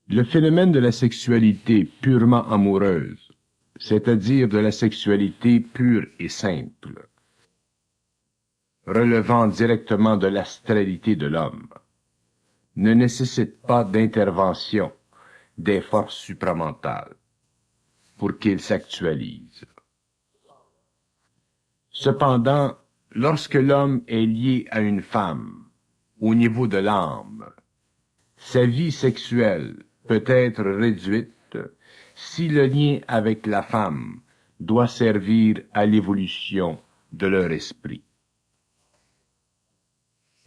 Le phénomène de la sexualité purement amoureuse, c'est-à-dire de la sexualité pure et simple, relevant directement de l'astralité de l'homme, ne nécessite pas d'intervention des forces supramentales pour qu'il s'actualise. Cependant, lorsque l'homme est lié à une femme, au niveau de l'âme, sa vie sexuelle peut être réduite si le lien avec la femme doit servir à l'évolution de leur esprit.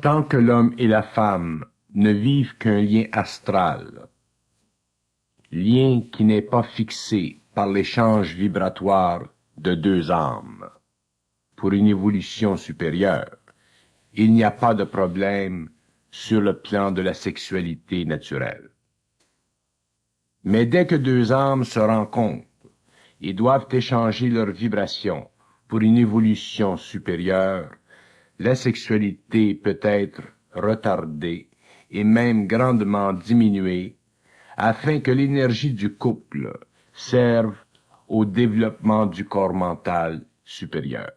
Tant que l'homme et la femme ne vivent qu'un lien astral, lien qui n'est pas fixé par l'échange vibratoire de deux âmes, pour une évolution supérieure, il n'y a pas de problème sur le plan de la sexualité naturelle. Mais dès que deux âmes se rencontrent et doivent échanger leurs vibrations pour une évolution supérieure, la sexualité peut être retardée et même grandement diminuée afin que l'énergie du couple serve au développement du corps mental supérieur.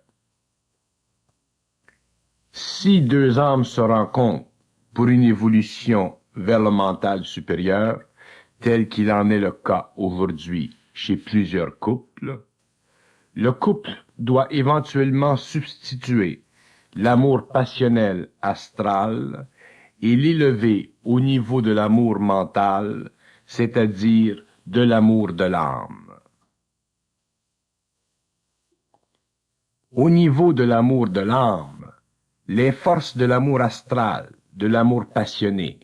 Si deux âmes se rencontrent pour une évolution vers le mental supérieur, tel qu'il en est le cas aujourd'hui chez plusieurs couples, le couple doit éventuellement substituer l'amour passionnel astral et l'élever au niveau de l'amour mental, c'est-à-dire de l'amour de l'âme. Au niveau de l'amour de l'âme, les forces de l'amour astral, de l'amour passionné,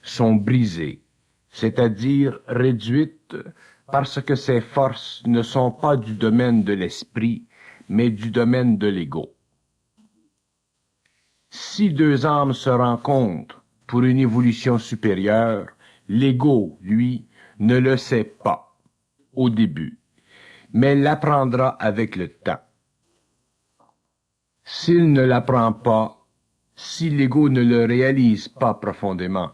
sont brisées, c'est-à-dire réduites parce que ces forces ne sont pas du domaine de l'esprit, mais du domaine de l'ego. Si deux âmes se rencontrent pour une évolution supérieure, l'ego, lui, ne le sait pas au début, mais l'apprendra avec le temps. S'il ne l'apprend pas, si l'ego ne le réalise pas profondément,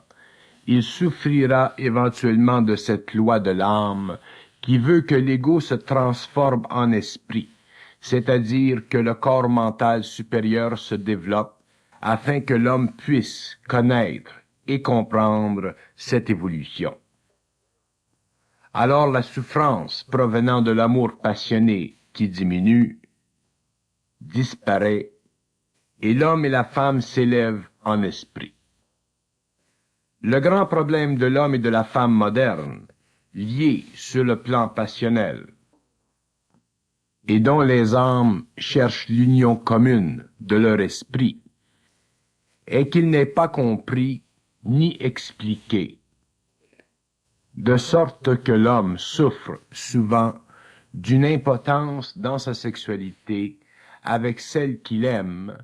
il souffrira éventuellement de cette loi de l'âme qui veut que l'ego se transforme en esprit, c'est-à-dire que le corps mental supérieur se développe afin que l'homme puisse connaître et comprendre cette évolution. Alors la souffrance provenant de l'amour passionné qui diminue, disparaît, et l'homme et la femme s'élèvent en esprit. Le grand problème de l'homme et de la femme moderne, liés sur le plan passionnel, et dont les âmes cherchent l'union commune de leur esprit, est qu'il n'est pas compris ni expliqué, de sorte que l'homme souffre souvent d'une impotence dans sa sexualité avec celle qu'il aime,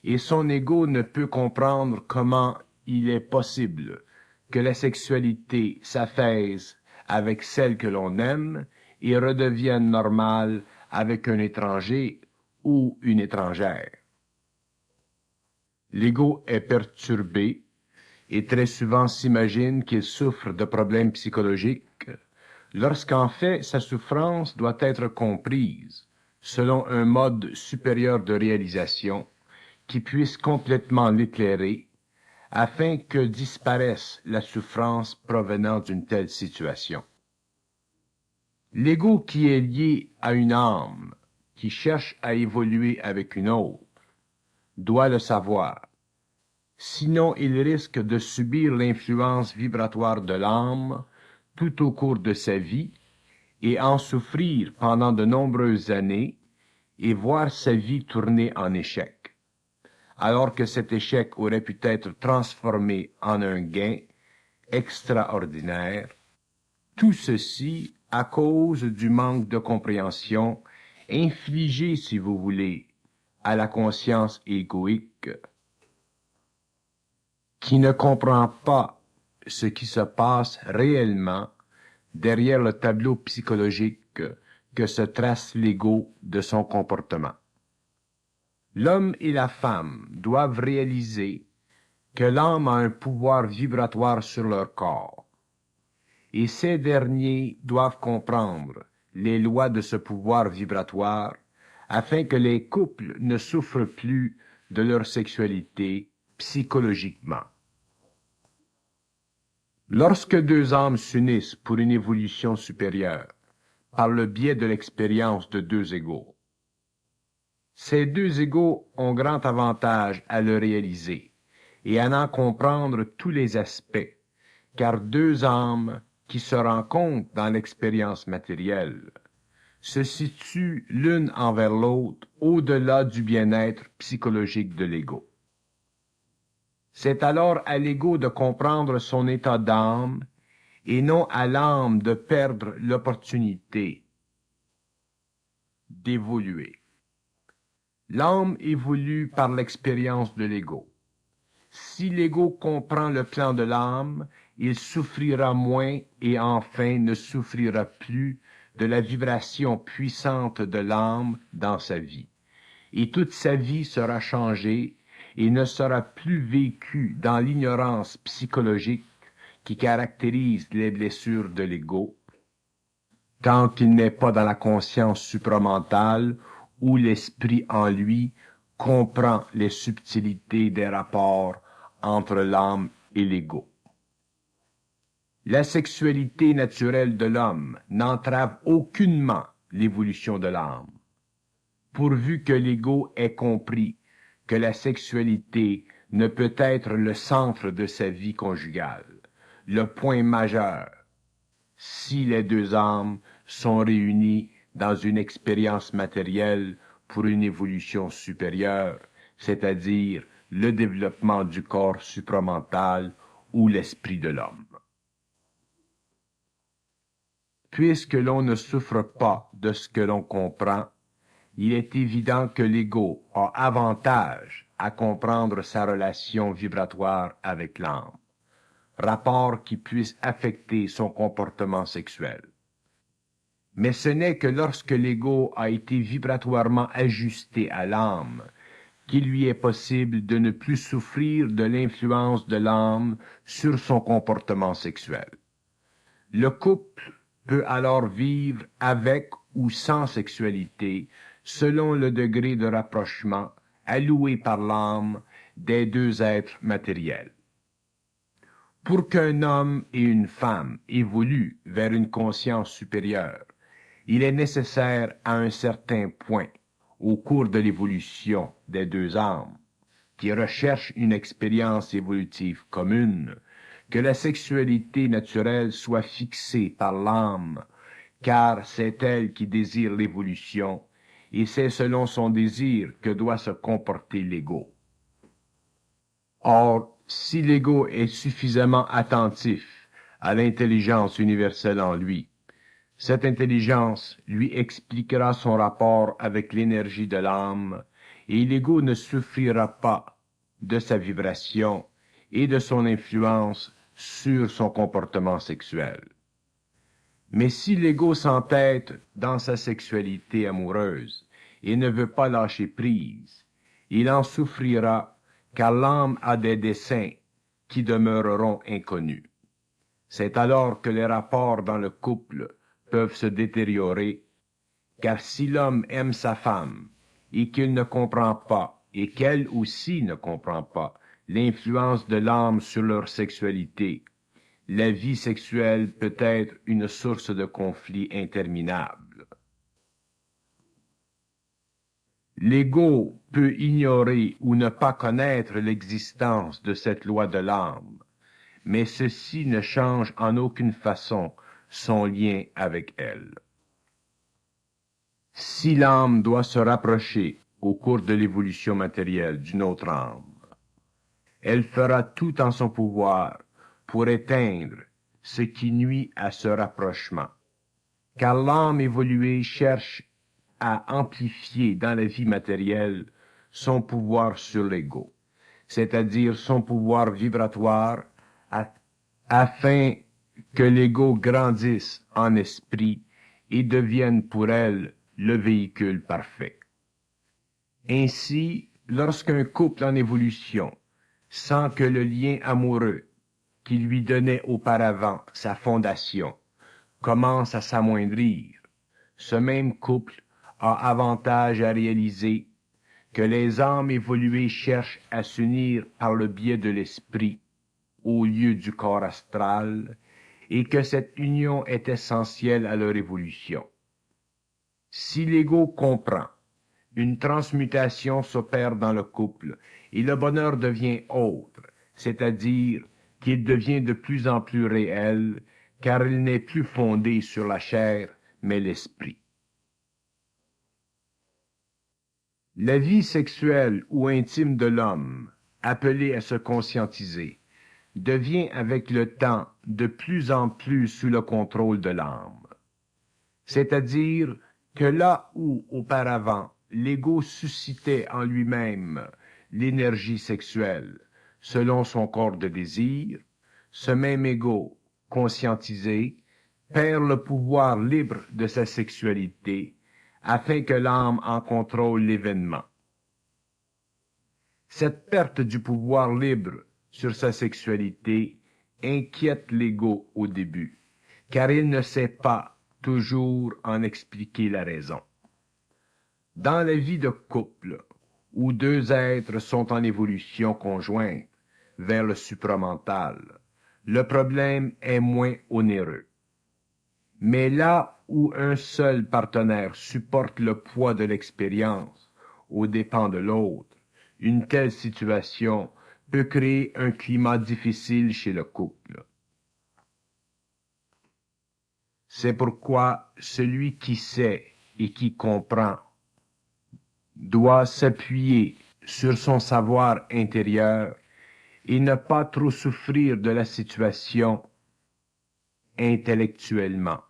et son ego ne peut comprendre comment il est possible que la sexualité s'affaisse avec celle que l'on aime et redevienne normale avec un étranger ou une étrangère. L'ego est perturbé et très souvent s'imagine qu'il souffre de problèmes psychologiques, lorsqu'en fait sa souffrance doit être comprise selon un mode supérieur de réalisation qui puisse complètement l'éclairer, afin que disparaisse la souffrance provenant d'une telle situation. L'ego qui est lié à une âme, qui cherche à évoluer avec une autre, doit le savoir. Sinon, il risque de subir l'influence vibratoire de l'âme tout au cours de sa vie et en souffrir pendant de nombreuses années et voir sa vie tourner en échec, alors que cet échec aurait pu être transformé en un gain extraordinaire, tout ceci à cause du manque de compréhension infligé, si vous voulez, à la conscience égoïque, qui ne comprend pas ce qui se passe réellement derrière le tableau psychologique que se trace l'ego de son comportement. L'homme et la femme doivent réaliser que l'âme a un pouvoir vibratoire sur leur corps et ces derniers doivent comprendre les lois de ce pouvoir vibratoire afin que les couples ne souffrent plus de leur sexualité psychologiquement. Lorsque deux âmes s'unissent pour une évolution supérieure, par le biais de l'expérience de deux égaux, ces deux égaux ont grand avantage à le réaliser et à en comprendre tous les aspects, car deux âmes qui se rencontrent dans l'expérience matérielle se situent l'une envers l'autre au-delà du bien-être psychologique de l'ego. C'est alors à l'ego de comprendre son état d'âme et non à l'âme de perdre l'opportunité d'évoluer. L'âme évolue par l'expérience de l'ego. Si l'ego comprend le plan de l'âme, il souffrira moins et enfin ne souffrira plus de la vibration puissante de l'âme dans sa vie. Et toute sa vie sera changée et ne sera plus vécue dans l'ignorance psychologique qui caractérise les blessures de l'ego, tant qu'il n'est pas dans la conscience supramentale où l'esprit en lui comprend les subtilités des rapports entre l'âme et l'ego. La sexualité naturelle de l'homme n'entrave aucunement l'évolution de l'âme, pourvu que l'ego ait compris que la sexualité ne peut être le centre de sa vie conjugale, le point majeur, si les deux âmes sont réunies dans une expérience matérielle pour une évolution supérieure, c'est-à-dire le développement du corps supramental ou l'esprit de l'homme. Puisque l'on ne souffre pas de ce que l'on comprend, il est évident que l'ego a avantage à comprendre sa relation vibratoire avec l'âme, rapport qui puisse affecter son comportement sexuel. Mais ce n'est que lorsque l'ego a été vibratoirement ajusté à l'âme qu'il lui est possible de ne plus souffrir de l'influence de l'âme sur son comportement sexuel. Le couple peut alors vivre avec ou sans sexualité selon le degré de rapprochement alloué par l'âme des deux êtres matériels. Pour qu'un homme et une femme évoluent vers une conscience supérieure, il est nécessaire à un certain point, au cours de l'évolution des deux âmes, qui recherchent une expérience évolutive commune, que la sexualité naturelle soit fixée par l'âme, car c'est elle qui désire l'évolution, et c'est selon son désir que doit se comporter l'ego. Or, si l'ego est suffisamment attentif à l'intelligence universelle en lui, cette intelligence lui expliquera son rapport avec l'énergie de l'âme, et l'ego ne souffrira pas de sa vibration et de son influence sur son comportement sexuel. Mais si l'ego s'entête dans sa sexualité amoureuse et ne veut pas lâcher prise, il en souffrira car l'âme a des desseins qui demeureront inconnus. C'est alors que les rapports dans le couple peuvent se détériorer, car si l'homme aime sa femme et qu'il ne comprend pas, et qu'elle aussi ne comprend pas, l'influence de l'âme sur leur sexualité, la vie sexuelle peut être une source de conflits interminables. L'ego peut ignorer ou ne pas connaître l'existence de cette loi de l'âme, mais ceci ne change en aucune façon son lien avec elle. Si l'âme doit se rapprocher au cours de l'évolution matérielle d'une autre âme, elle fera tout en son pouvoir pour éteindre ce qui nuit à ce rapprochement, car l'âme évoluée cherche à amplifier dans la vie matérielle son pouvoir sur l'ego, c'est-à-dire son pouvoir vibratoire, afin que l'ego grandisse en esprit et devienne pour elle le véhicule parfait. Ainsi, lorsqu'un couple en évolution sent que le lien amoureux qui lui donnait auparavant sa fondation commence à s'amoindrir, ce même couple a avantage à réaliser que les âmes évoluées cherchent à s'unir par le biais de l'esprit au lieu du corps astral et que cette union est essentielle à leur évolution. Si l'ego comprend, une transmutation s'opère dans le couple et le bonheur devient autre, c'est-à-dire qu'il devient de plus en plus réel, car il n'est plus fondé sur la chair, mais l'esprit. La vie sexuelle ou intime de l'homme, appelée à se conscientiser, devient avec le temps de plus en plus sous le contrôle de l'âme. C'est-à-dire que là où, auparavant, l'ego suscitait en lui-même l'énergie sexuelle selon son corps de désir, ce même ego, conscientisé, perd le pouvoir libre de sa sexualité afin que l'âme en contrôle l'événement. Cette perte du pouvoir libre sur sa sexualité inquiète l'ego au début, car il ne sait pas toujours en expliquer la raison. Dans la vie de couple, où deux êtres sont en évolution conjointe vers le supramental, le problème est moins onéreux. Mais là où un seul partenaire supporte le poids de l'expérience aux dépens de l'autre, une telle situation peut créer un climat difficile chez le couple. C'est pourquoi celui qui sait et qui comprend doit s'appuyer sur son savoir intérieur et ne pas trop souffrir de la situation intellectuellement,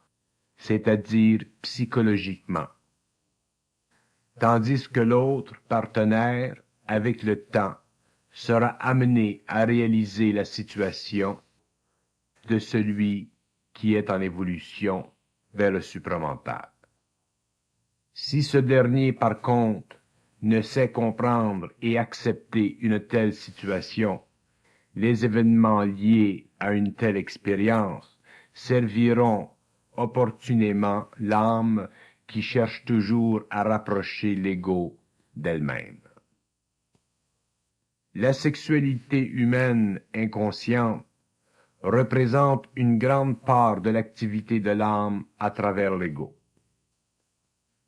c'est-à-dire psychologiquement. Tandis que l'autre partenaire, avec le temps, sera amené à réaliser la situation de celui qui est en évolution vers le supramental. Si ce dernier, par contre, ne sait comprendre et accepter une telle situation, les événements liés à une telle expérience serviront opportunément l'âme qui cherche toujours à rapprocher l'ego d'elle-même. La sexualité humaine inconsciente représente une grande part de l'activité de l'âme à travers l'ego.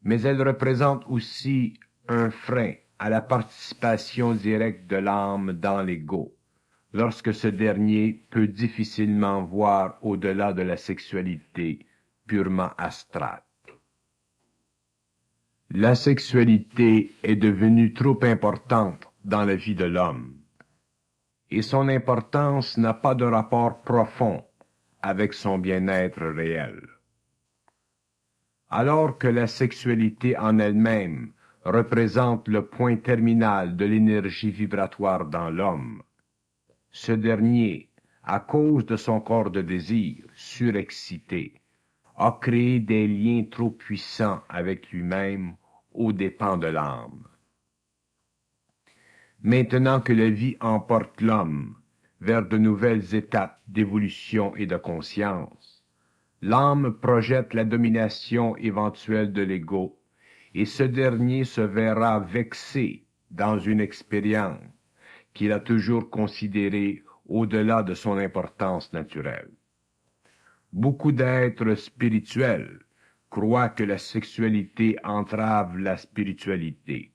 Mais elle représente aussi un frein à la participation directe de l'âme dans l'ego, lorsque ce dernier peut difficilement voir au-delà de la sexualité purement astrale. La sexualité est devenue trop importante dans la vie de l'homme, et son importance n'a pas de rapport profond avec son bien-être réel. Alors que la sexualité en elle-même représente le point terminal de l'énergie vibratoire dans l'homme, ce dernier, à cause de son corps de désir surexcité, a créé des liens trop puissants avec lui-même aux dépens de l'âme. Maintenant que la vie emporte l'homme vers de nouvelles étapes d'évolution et de conscience, l'âme projette la domination éventuelle de l'ego, et ce dernier se verra vexé dans une expérience qu'il a toujours considérée au-delà de son importance naturelle. Beaucoup d'êtres spirituels croient que la sexualité entrave la spiritualité.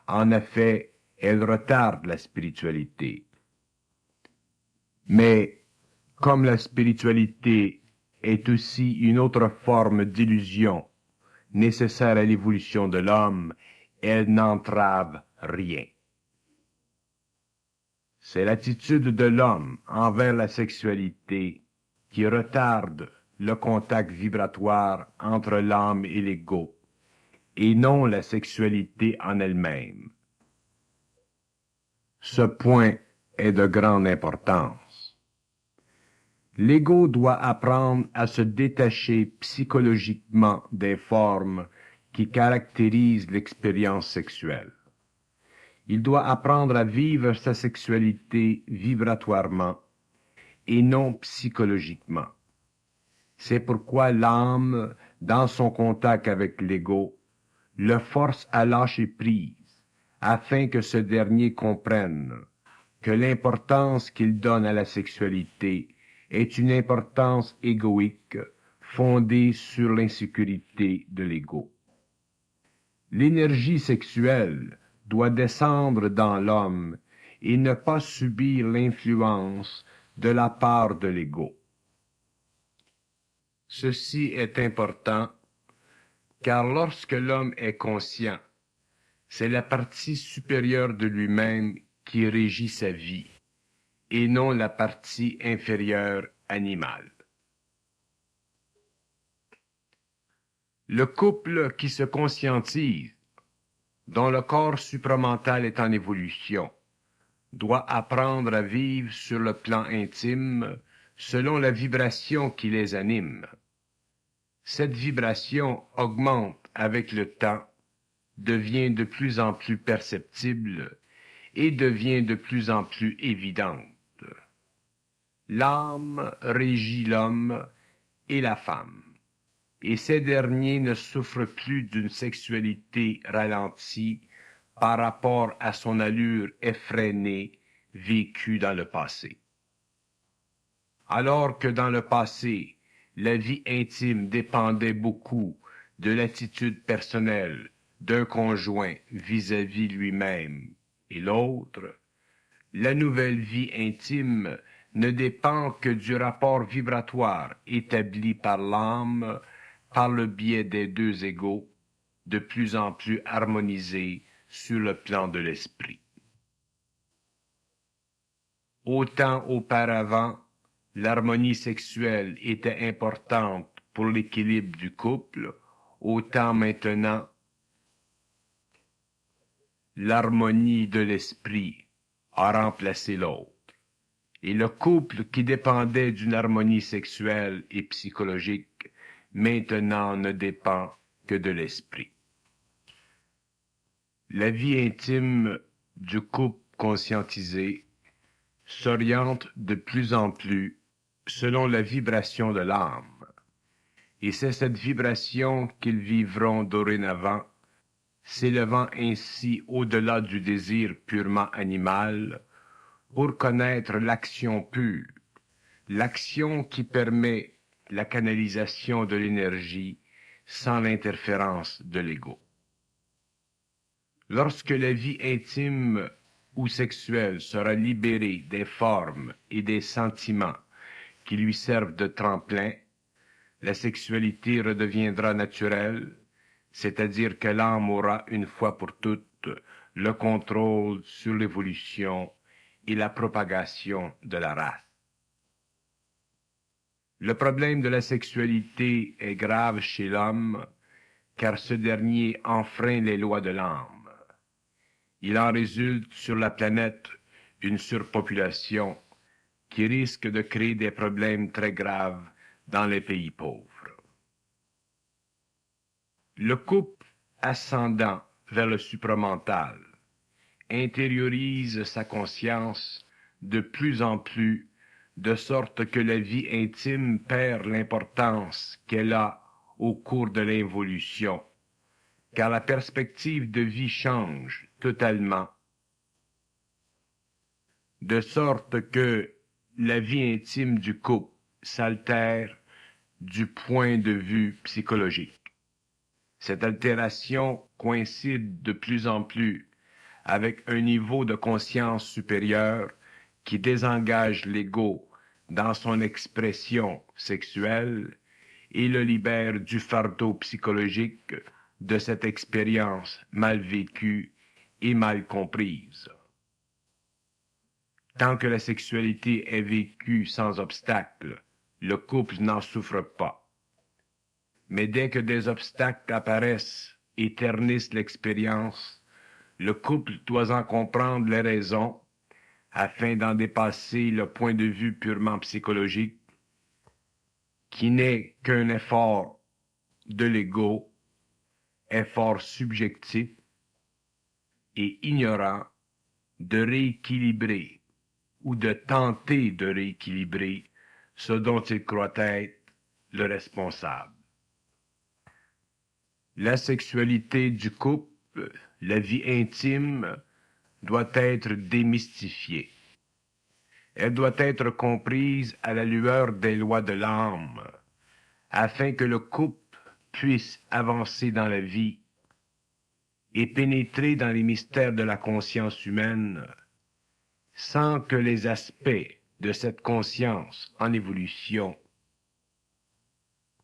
En effet, elle retarde la spiritualité. Mais comme la spiritualité est aussi une autre forme d'illusion nécessaire à l'évolution de l'homme, elle n'entrave rien. C'est l'attitude de l'homme envers la sexualité qui retarde le contact vibratoire entre l'âme et l'ego, et non la sexualité en elle-même. Ce point est de grande importance. L'ego doit apprendre à se détacher psychologiquement des formes qui caractérisent l'expérience sexuelle. Il doit apprendre à vivre sa sexualité vibratoirement et non psychologiquement. C'est pourquoi l'âme, dans son contact avec l'ego, le force à lâcher prise, afin que ce dernier comprenne que l'importance qu'il donne à la sexualité est une importance égoïque fondée sur l'insécurité de l'ego. L'énergie sexuelle doit descendre dans l'homme et ne pas subir l'influence de la part de l'ego. Ceci est important car lorsque l'homme est conscient, c'est la partie supérieure de lui-même qui régit sa vie et non la partie inférieure animale. Le couple qui se conscientise, dont le corps supramental est en évolution, doit apprendre à vivre sur le plan intime selon la vibration qui les anime. Cette vibration augmente avec le temps, devient de plus en plus perceptible et devient de plus en plus évidente. L'âme régit l'homme et la femme, et ces derniers ne souffrent plus d'une sexualité ralentie par rapport à son allure effrénée vécue dans le passé. Alors que dans le passé, la vie intime dépendait beaucoup de l'attitude personnelle d'un conjoint vis-à-vis lui-même et l'autre, la nouvelle vie intime ne dépend que du rapport vibratoire établi par l'âme par le biais des deux égaux, de plus en plus harmonisés sur le plan de l'esprit. Autant auparavant, l'harmonie sexuelle était importante pour l'équilibre du couple, autant maintenant, l'harmonie de l'esprit a remplacé l'autre. Et le couple qui dépendait d'une harmonie sexuelle et psychologique, maintenant ne dépend que de l'esprit. La vie intime du couple conscientisé s'oriente de plus en plus selon la vibration de l'âme. Et c'est cette vibration qu'ils vivront dorénavant, s'élevant ainsi au-delà du désir purement animal, pour connaître l'action pure, l'action qui permet la canalisation de l'énergie sans l'interférence de l'ego. Lorsque la vie intime ou sexuelle sera libérée des formes et des sentiments qui lui servent de tremplin, la sexualité redeviendra naturelle, c'est-à-dire que l'âme aura une fois pour toutes le contrôle sur l'évolution et la propagation de la race. Le problème de la sexualité est grave chez l'homme, car ce dernier enfreint les lois de l'âme. Il en résulte sur la planète une surpopulation qui risque de créer des problèmes très graves dans les pays pauvres. Le couple ascendant vers le supramental intériorise sa conscience de plus en plus, de sorte que la vie intime perd l'importance qu'elle a au cours de l'évolution, car la perspective de vie change totalement, de sorte que la vie intime du couple s'altère du point de vue psychologique. Cette altération coïncide de plus en plus avec un niveau de conscience supérieur qui désengage l'ego dans son expression sexuelle et le libère du fardeau psychologique de cette expérience mal vécue et mal comprise. Tant que la sexualité est vécue sans obstacle, le couple n'en souffre pas. Mais dès que des obstacles apparaissent et ternissent l'expérience, le couple doit en comprendre les raisons afin d'en dépasser le point de vue purement psychologique qui n'est qu'un effort de l'ego, effort subjectif et ignorant de rééquilibrer ou de tenter de rééquilibrer ce dont il croit être le responsable. La sexualité du couple, la vie intime, doit être démystifiée. Elle doit être comprise à la lueur des lois de l'âme, afin que le couple puisse avancer dans la vie et pénétrer dans les mystères de la conscience humaine, sans que les aspects de cette conscience en évolution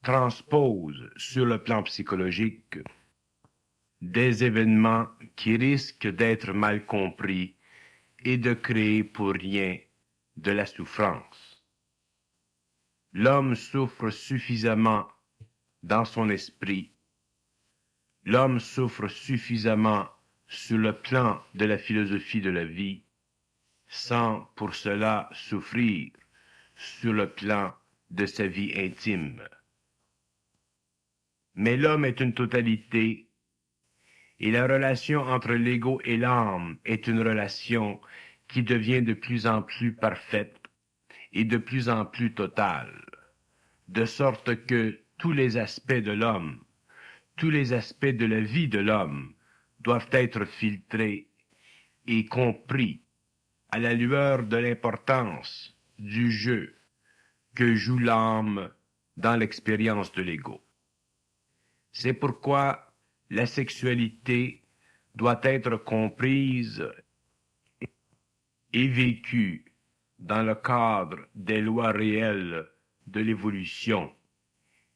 transposent sur le plan psychologique des événements qui risquent d'être mal compris et de créer pour rien de la souffrance. L'homme souffre suffisamment dans son esprit. L'homme souffre suffisamment sur le plan de la philosophie de la vie, sans pour cela souffrir sur le plan de sa vie intime. Mais l'homme est une totalité, et la relation entre l'ego et l'âme est une relation qui devient de plus en plus parfaite et de plus en plus totale, de sorte que tous les aspects de l'homme, tous les aspects de la vie de l'homme doivent être filtrés et compris à la lueur de l'importance du jeu que joue l'âme dans l'expérience de l'ego. C'est pourquoi la sexualité doit être comprise et vécue dans le cadre des lois réelles de l'évolution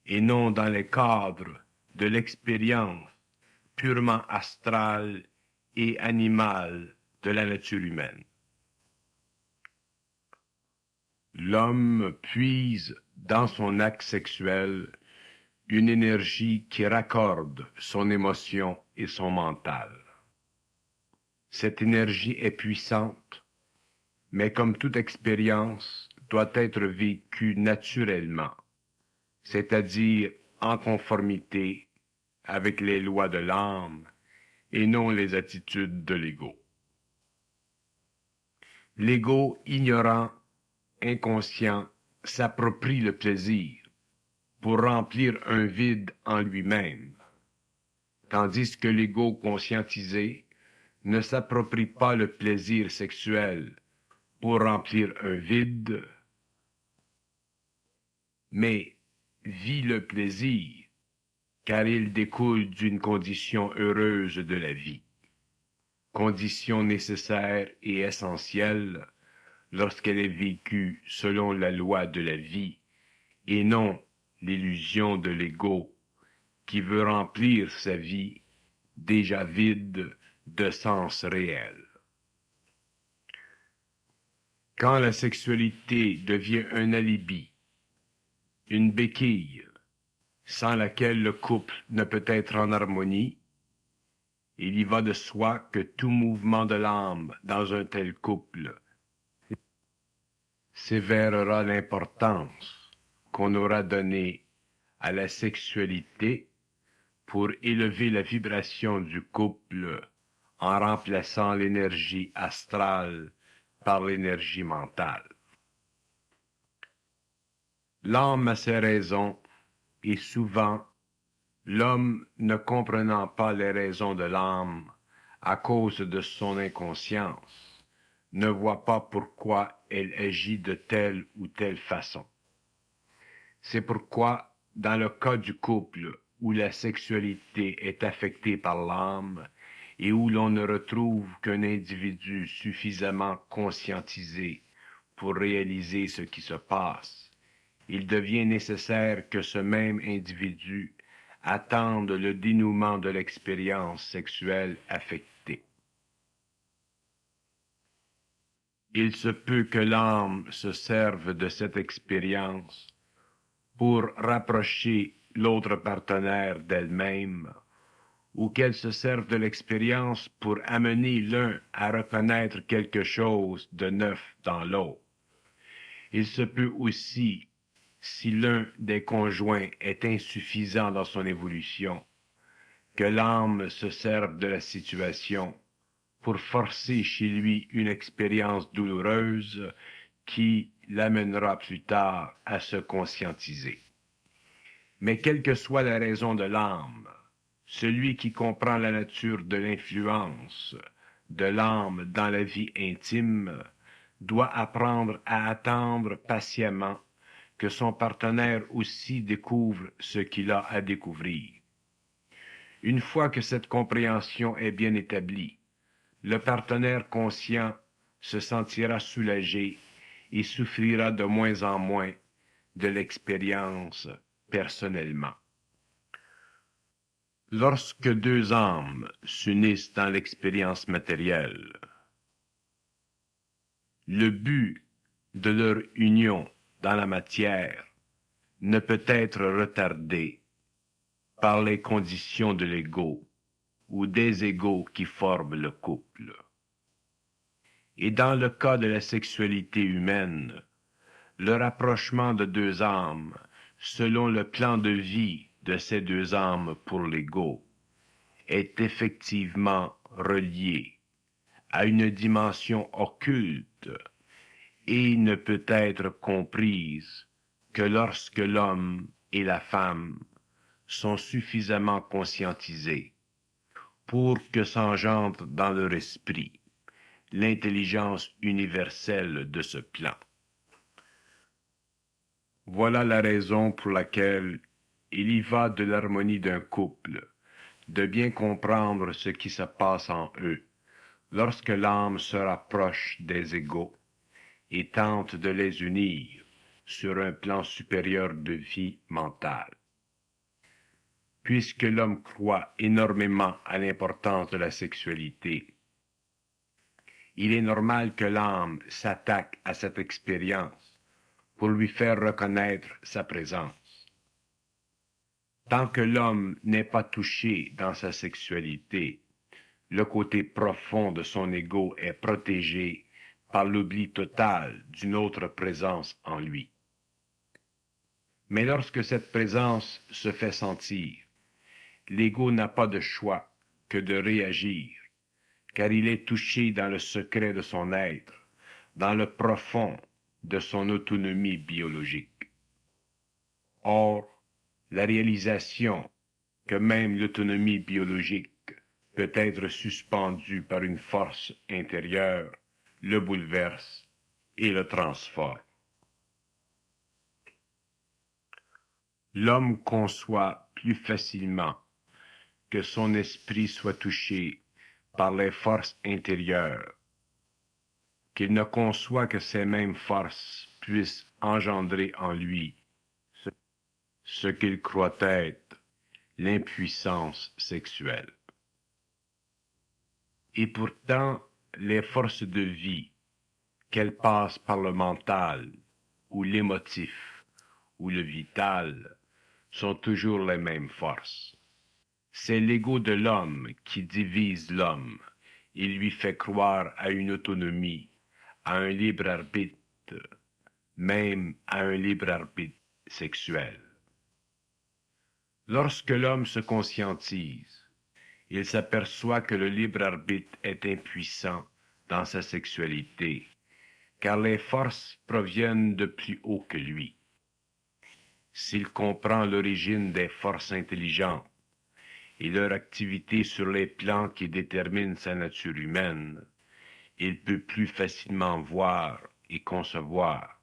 et non dans le cadre de l'expérience purement astrale et animale de la nature humaine. L'homme puise dans son acte sexuel une énergie qui raccorde son émotion et son mental. Cette énergie est puissante, mais comme toute expérience, doit être vécue naturellement, c'est-à-dire en conformité avec les lois de l'âme et non les attitudes de l'ego. L'ego ignorant, inconscient, s'approprie le plaisir pour remplir un vide en lui-même, tandis que l'ego conscientisé ne s'approprie pas le plaisir sexuel pour remplir un vide, mais vit le plaisir car il découle d'une condition heureuse de la vie, condition nécessaire et essentielle lorsqu'elle est vécue selon la loi de la vie et non l'illusion de l'ego qui veut remplir sa vie déjà vide de sens réel. Quand la sexualité devient un alibi, une béquille, sans laquelle le couple ne peut être en harmonie, il y va de soi que tout mouvement de l'âme dans un tel couple s'évérera l'importance qu'on aura donnée à la sexualité pour élever la vibration du couple en remplaçant l'énergie astrale par l'énergie mentale. L'âme a ses raisons et souvent, l'homme ne comprenant pas les raisons de l'âme à cause de son inconscience, ne voit pas pourquoi elle agit de telle ou telle façon. C'est pourquoi, dans le cas du couple où la sexualité est affectée par l'âme et où l'on ne retrouve qu'un individu suffisamment conscientisé pour réaliser ce qui se passe, il devient nécessaire que ce même individu attende le dénouement de l'expérience sexuelle affectée. Il se peut que l'âme se serve de cette expérience pour rapprocher l'autre partenaire d'elle-même, ou qu'elle se serve de l'expérience pour amener l'un à reconnaître quelque chose de neuf dans l'autre. Il se peut aussi, si l'un des conjoints est insuffisant dans son évolution, que l'âme se serve de la situation pour forcer chez lui une expérience douloureuse qui l'amènera plus tard à se conscientiser. Mais quelle que soit la raison de l'âme, celui qui comprend la nature de l'influence de l'âme dans la vie intime doit apprendre à attendre patiemment que son partenaire aussi découvre ce qu'il a à découvrir. Une fois que cette compréhension est bien établie, le partenaire conscient se sentira soulagé et souffrira de moins en moins de l'expérience personnellement. Lorsque deux âmes s'unissent dans l'expérience matérielle, le but de leur union dans la matière ne peut être retardé par les conditions de l'ego ou des égos qui forment le couple. Et dans le cas de la sexualité humaine, le rapprochement de deux âmes, selon le plan de vie de ces deux âmes pour l'ego, est effectivement relié à une dimension occulte et ne peut être comprise que lorsque l'homme et la femme sont suffisamment conscientisés pour que s'engendre dans leur esprit l'intelligence universelle de ce plan. Voilà la raison pour laquelle il y va de l'harmonie d'un couple, de bien comprendre ce qui se passe en eux, lorsque l'âme se rapproche des égaux et tente de les unir sur un plan supérieur de vie mentale. Puisque l'homme croit énormément à l'importance de la sexualité, il est normal que l'âme s'attaque à cette expérience pour lui faire reconnaître sa présence. Tant que l'homme n'est pas touché dans sa sexualité, le côté profond de son ego est protégé par l'oubli total d'une autre présence en lui. Mais lorsque cette présence se fait sentir, l'ego n'a pas de choix que de réagir, car il est touché dans le secret de son être, dans le profond de son autonomie biologique. Or, la réalisation que même l'autonomie biologique peut être suspendue par une force intérieure le bouleverse et le transforme. L'homme conçoit plus facilement que son esprit soit touché par les forces intérieures, qu'il ne conçoit que ces mêmes forces puissent engendrer en lui ce qu'il croit être l'impuissance sexuelle. Et pourtant, les forces de vie, qu'elles passent par le mental, ou l'émotif, ou le vital, sont toujours les mêmes forces. C'est l'ego de l'homme qui divise l'homme et lui fait croire à une autonomie, à un libre arbitre, même à un libre arbitre sexuel. Lorsque l'homme se conscientise, il s'aperçoit que le libre arbitre est impuissant dans sa sexualité, car les forces proviennent de plus haut que lui. S'il comprend l'origine des forces intelligentes et leur activité sur les plans qui déterminent sa nature humaine, il peut plus facilement voir et concevoir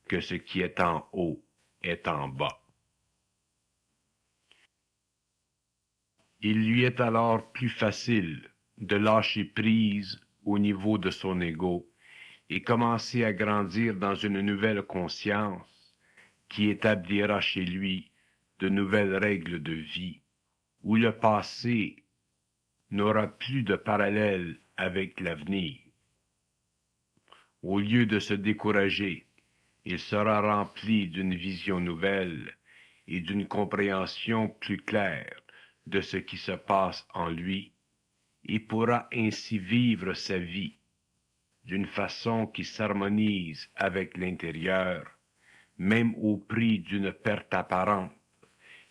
que ce qui est en haut est en bas. Il lui est alors plus facile de lâcher prise au niveau de son ego et commencer à grandir dans une nouvelle conscience qui établira chez lui de nouvelles règles de vie, où le passé n'aura plus de parallèle avec l'avenir. Au lieu de se décourager, il sera rempli d'une vision nouvelle et d'une compréhension plus claire de ce qui se passe en lui et pourra ainsi vivre sa vie d'une façon qui s'harmonise avec l'intérieur, même au prix d'une perte apparente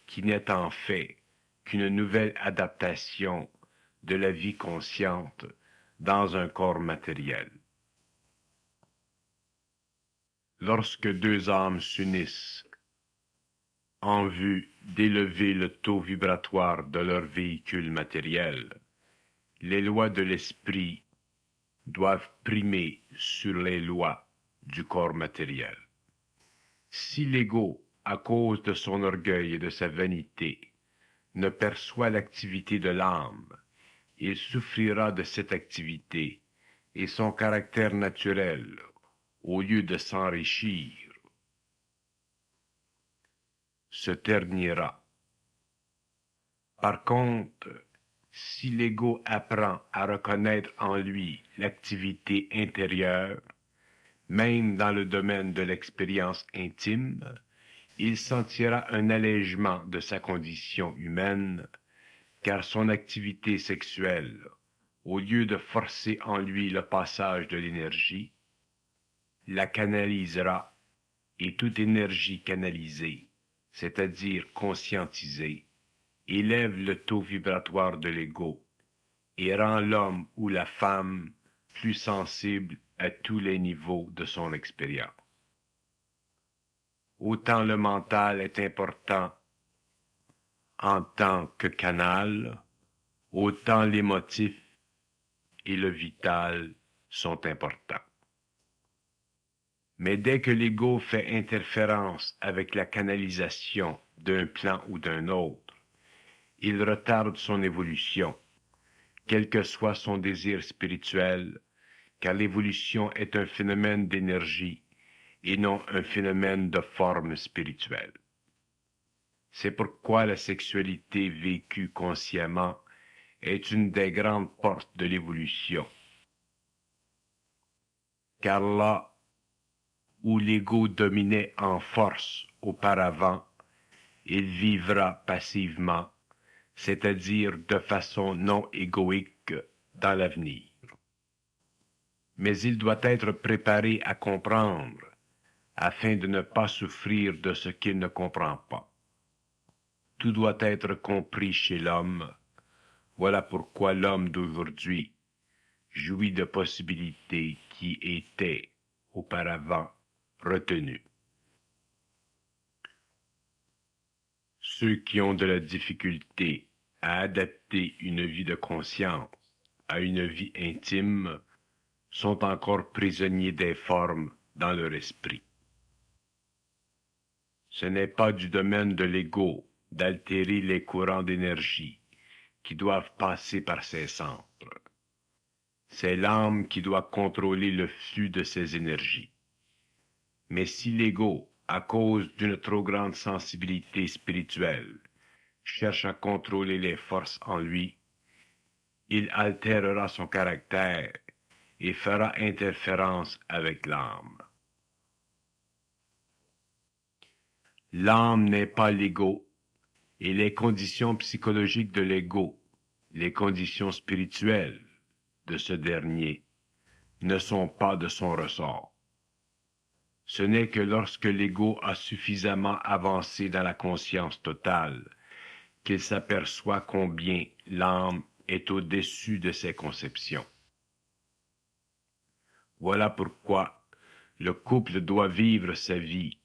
qui n'est en fait qu'une nouvelle adaptation de la vie consciente dans un corps matériel. Lorsque deux âmes s'unissent en vue d'élever le taux vibratoire de leur véhicule matériel, les lois de l'esprit doivent primer sur les lois du corps matériel. Si l'ego, à cause de son orgueil et de sa vanité, ne perçoit l'activité de l'âme, il souffrira de cette activité et son caractère naturel, au lieu de s'enrichir, se ternira. Par contre, si l'ego apprend à reconnaître en lui l'activité intérieure, même dans le domaine de l'expérience intime, il sentira un allègement de sa condition humaine, car son activité sexuelle, au lieu de forcer en lui le passage de l'énergie, la canalisera, et toute énergie canalisée, c'est-à-dire conscientisée, élève le taux vibratoire de l'ego et rend l'homme ou la femme plus sensible à tous les niveaux de son expérience. Autant le mental est important en tant que canal, autant l'émotif et le vital sont importants. Mais dès que l'ego fait interférence avec la canalisation d'un plan ou d'un autre, il retarde son évolution, quel que soit son désir spirituel, car l'évolution est un phénomène d'énergie et non un phénomène de forme spirituelle. C'est pourquoi la sexualité vécue consciemment est une des grandes portes de l'évolution. Car là où l'ego dominait en force auparavant, il vivra passivement, c'est-à-dire de façon non égoïque dans l'avenir. Mais il doit être préparé à comprendre, afin de ne pas souffrir de ce qu'il ne comprend pas. Tout doit être compris chez l'homme. Voilà pourquoi l'homme d'aujourd'hui jouit de possibilités qui étaient auparavant retenues. Ceux qui ont de la difficulté à adapter une vie de conscience à une vie intime sont encore prisonniers des formes dans leur esprit. Ce n'est pas du domaine de l'ego d'altérer les courants d'énergie qui doivent passer par ses centres. C'est l'âme qui doit contrôler le flux de ces énergies. Mais si l'ego, à cause d'une trop grande sensibilité spirituelle, cherche à contrôler les forces en lui, il altérera son caractère et fera interférence avec l'âme. L'âme n'est pas l'ego, et les conditions psychologiques de l'ego, les conditions spirituelles de ce dernier, ne sont pas de son ressort. Ce n'est que lorsque l'ego a suffisamment avancé dans la conscience totale qu'il s'aperçoit combien l'âme est au-dessus de ses conceptions. Voilà pourquoi le couple doit vivre sa vie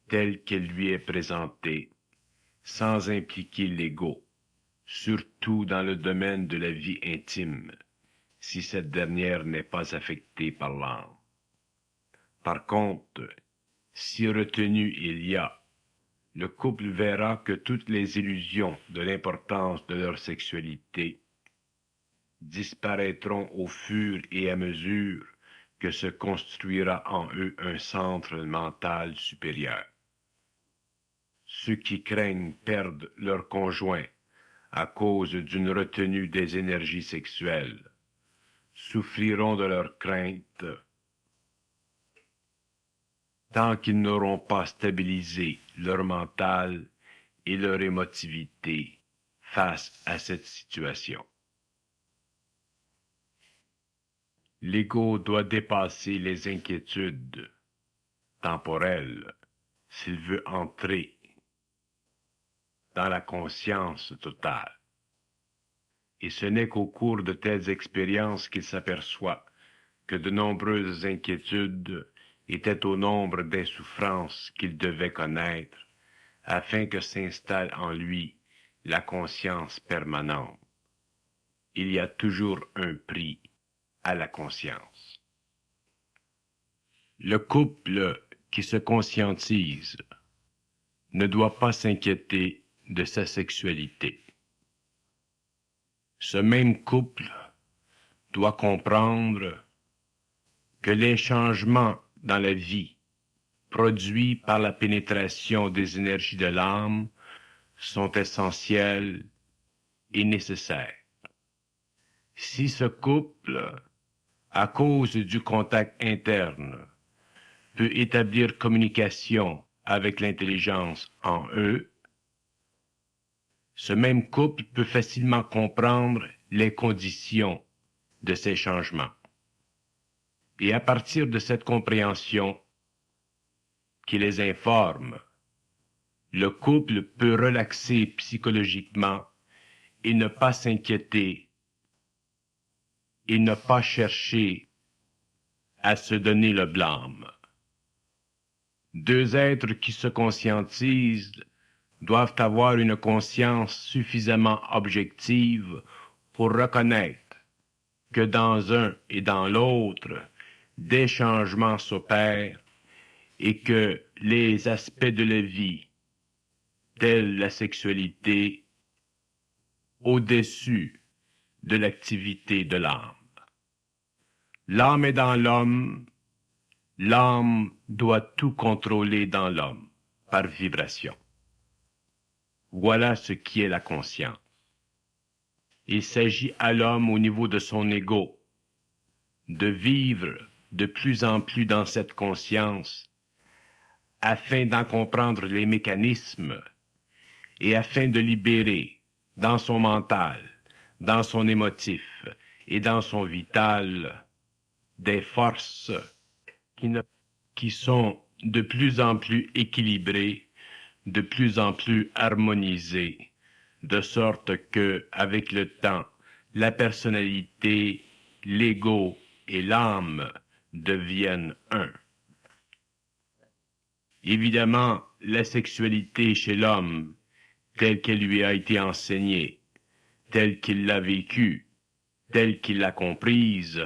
telle qu'elle lui est présentée, sans impliquer l'ego, surtout dans le domaine de la vie intime, si cette dernière n'est pas affectée par l'âme. Par contre, si retenue il y a, le couple verra que toutes les illusions de l'importance de leur sexualité disparaîtront au fur et à mesure que se construira en eux un centre mental supérieur. Ceux qui craignent perdre leur conjoint à cause d'une retenue des énergies sexuelles souffriront de leur crainte tant qu'ils n'auront pas stabilisé leur mental et leur émotivité face à cette situation. L'ego doit dépasser les inquiétudes temporelles s'il veut entrer dans la conscience totale. Et ce n'est qu'au cours de telles expériences qu'il s'aperçoit que de nombreuses inquiétudes étaient au nombre des souffrances qu'il devait connaître, afin que s'installe en lui la conscience permanente. Il y a toujours un prix à la conscience. Le couple qui se conscientise ne doit pas s'inquiéter de sa sexualité. Ce même couple doit comprendre que les changements dans la vie produits par la pénétration des énergies de l'âme sont essentiels et nécessaires. Si ce couple, à cause du contact interne, peut établir communication avec l'intelligence en eux, ce même couple peut facilement comprendre les conditions de ces changements. Et à partir de cette compréhension qui les informe, le couple peut relaxer psychologiquement et ne pas s'inquiéter et ne pas chercher à se donner le blâme. Deux êtres qui se conscientisent doivent avoir une conscience suffisamment objective pour reconnaître que dans un et dans l'autre, des changements s'opèrent et que les aspects de la vie, tels la sexualité, au-dessus de l'activité de l'âme. L'âme est dans l'homme, l'âme doit tout contrôler dans l'homme par vibration. Voilà ce qui est la conscience. Il s'agit à l'homme au niveau de son ego de vivre de plus en plus dans cette conscience afin d'en comprendre les mécanismes et afin de libérer dans son mental, dans son émotif et dans son vital des forces qui sont de plus en plus équilibrées, de plus en plus harmonisées, de sorte que, avec le temps, la personnalité, l'ego et l'âme deviennent un. Évidemment, la sexualité chez l'homme, telle qu'elle lui a été enseignée, telle qu'il l'a vécue, telle qu'il l'a comprise,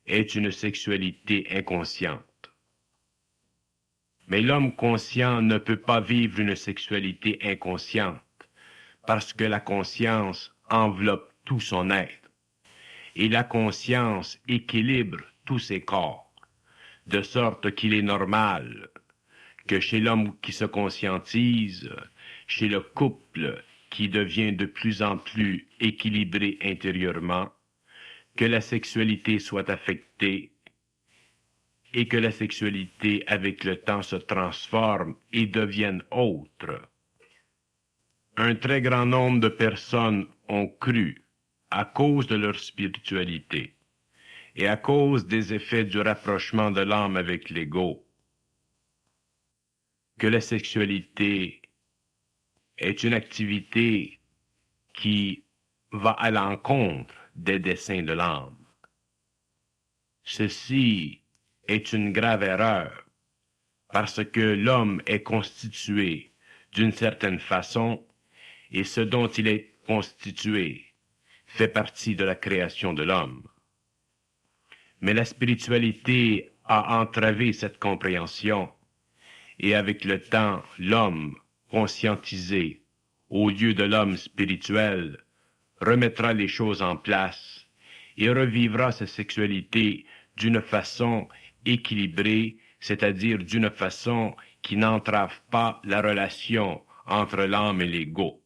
est une sexualité inconsciente. Mais l'homme conscient ne peut pas vivre une sexualité inconsciente, parce que la conscience enveloppe tout son être, et la conscience équilibre tous ses corps, de sorte qu'il est normal que chez l'homme qui se conscientise, chez le couple qui devient de plus en plus équilibré intérieurement, que la sexualité soit affectée et que la sexualité avec le temps se transforme et devienne autre. Un très grand nombre de personnes ont cru, à cause de leur spiritualité et à cause des effets du rapprochement de l'âme avec l'ego, que la sexualité est une activité qui va à l'encontre des desseins de l'âme. Ceci est une grave erreur, parce que l'homme est constitué d'une certaine façon, et ce dont il est constitué fait partie de la création de l'homme. Mais la spiritualité a entravé cette compréhension, et avec le temps, l'homme conscientisé, au lieu de l'homme spirituel, remettra les choses en place et revivra sa sexualité d'une façon équilibrée, c'est-à-dire d'une façon qui n'entrave pas la relation entre l'âme et l'ego.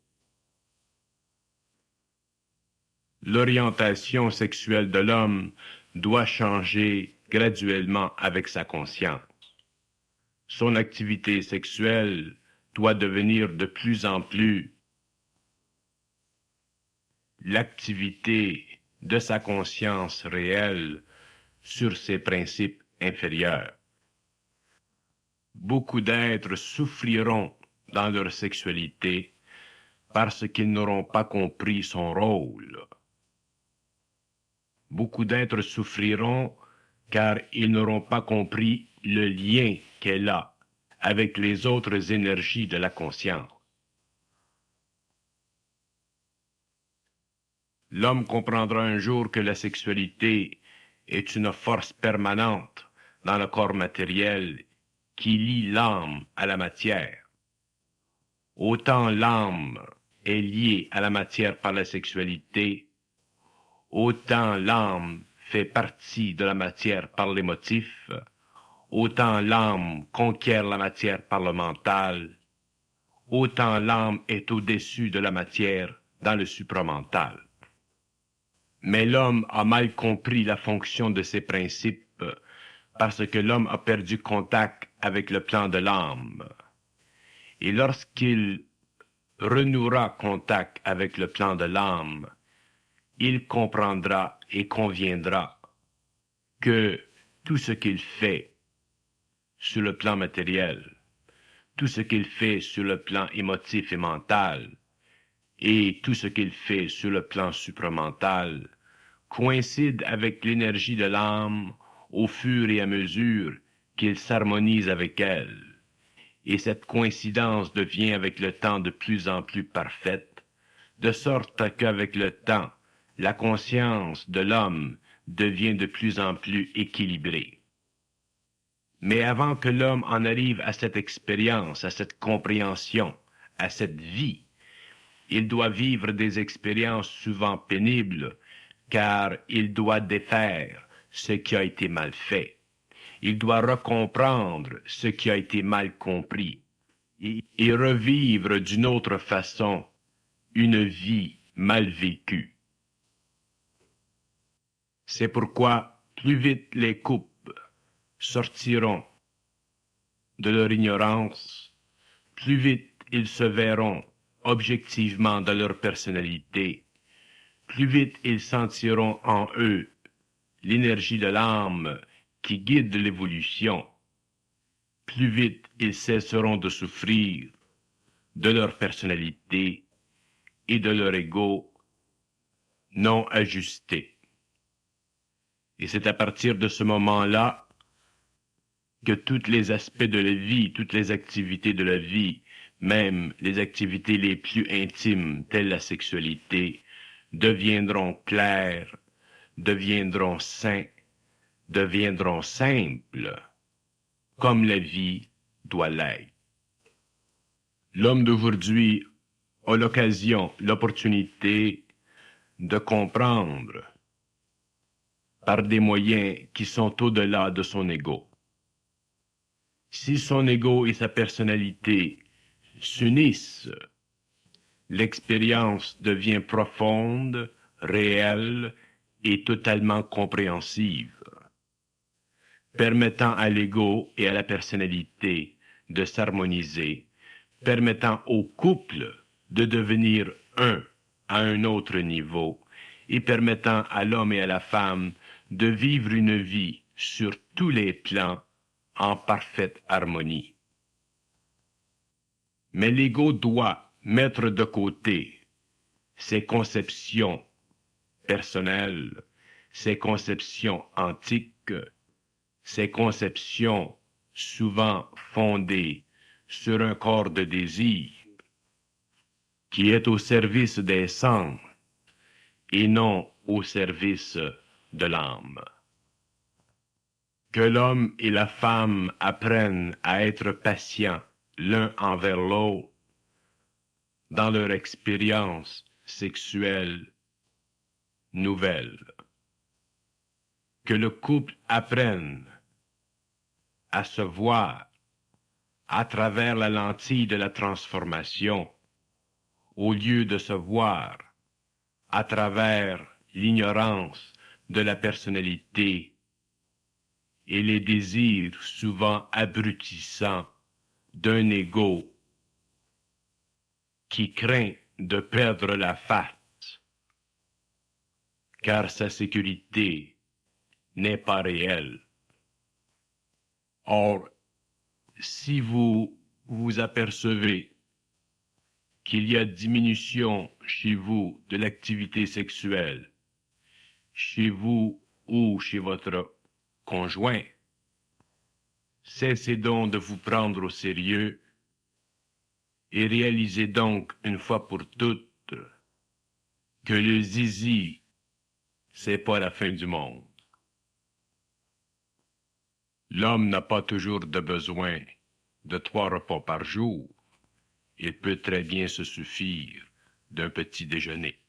L'orientation sexuelle de l'homme doit changer graduellement avec sa conscience. Son activité sexuelle doit devenir de plus en plus l'activité de sa conscience réelle sur ses principes inférieurs. Beaucoup d'êtres souffriront dans leur sexualité parce qu'ils n'auront pas compris son rôle. Beaucoup d'êtres souffriront car ils n'auront pas compris le lien qu'elle a avec les autres énergies de la conscience. L'homme comprendra un jour que la sexualité est une force permanente dans le corps matériel qui lie l'âme à la matière. Autant l'âme est liée à la matière par la sexualité, autant l'âme fait partie de la matière par les motifs, autant l'âme conquiert la matière par le mental, autant l'âme est au-dessus de la matière dans le supramental. Mais l'homme a mal compris la fonction de ces principes parce que l'homme a perdu contact avec le plan de l'âme. Et lorsqu'il renouera contact avec le plan de l'âme, il comprendra et conviendra que tout ce qu'il fait sur le plan matériel, tout ce qu'il fait sur le plan émotif et mental, et tout ce qu'il fait sur le plan supramental, coïncide avec l'énergie de l'âme au fur et à mesure qu'il s'harmonise avec elle. Et cette coïncidence devient avec le temps de plus en plus parfaite, de sorte qu'avec le temps, la conscience de l'homme devient de plus en plus équilibrée. Mais avant que l'homme en arrive à cette expérience, à cette compréhension, à cette vie, il doit vivre des expériences souvent pénibles, car il doit défaire ce qui a été mal fait. Il doit recomprendre ce qui a été mal compris et revivre d'une autre façon une vie mal vécue. C'est pourquoi plus vite les couples sortiront de leur ignorance, plus vite ils se verront objectivement dans leur personnalité, plus vite ils sentiront en eux l'énergie de l'âme qui guide l'évolution, plus vite ils cesseront de souffrir de leur personnalité et de leur ego non ajusté. Et c'est à partir de ce moment-là que tous les aspects de la vie, toutes les activités de la vie, même les activités les plus intimes, telles la sexualité, deviendront claires, deviendront sains, deviendront simples, comme la vie doit l'être. L'homme d'aujourd'hui a l'occasion, l'opportunité de comprendre par des moyens qui sont au-delà de son ego. Si son ego et sa personnalité s'unissent, l'expérience devient profonde, réelle et totalement compréhensive, permettant à l'ego et à la personnalité de s'harmoniser, permettant au couple de devenir un à un autre niveau et permettant à l'homme et à la femme de vivre une vie sur tous les plans en parfaite harmonie. Mais l'ego doit mettre de côté ses conceptions personnelles, ses conceptions antiques, ses conceptions souvent fondées sur un corps de désir qui est au service des sens et non au service de l'âme. Que l'homme et la femme apprennent à être patients l'un envers l'autre dans leur expérience sexuelle nouvelle. Que le couple apprenne à se voir à travers la lentille de la transformation, au lieu de se voir à travers l'ignorance de la personnalité et les désirs souvent abrutissants d'un ego qui craint de perdre la face, car sa sécurité n'est pas réelle. Or, si vous vous apercevez qu'il y a diminution chez vous de l'activité sexuelle, chez vous ou chez votre conjoint. Cessez donc de vous prendre au sérieux et réalisez donc une fois pour toutes que le zizi, c'est pas la fin du monde. L'homme n'a pas toujours de besoin de 3 repas par jour. Il peut très bien se suffire d'un petit déjeuner.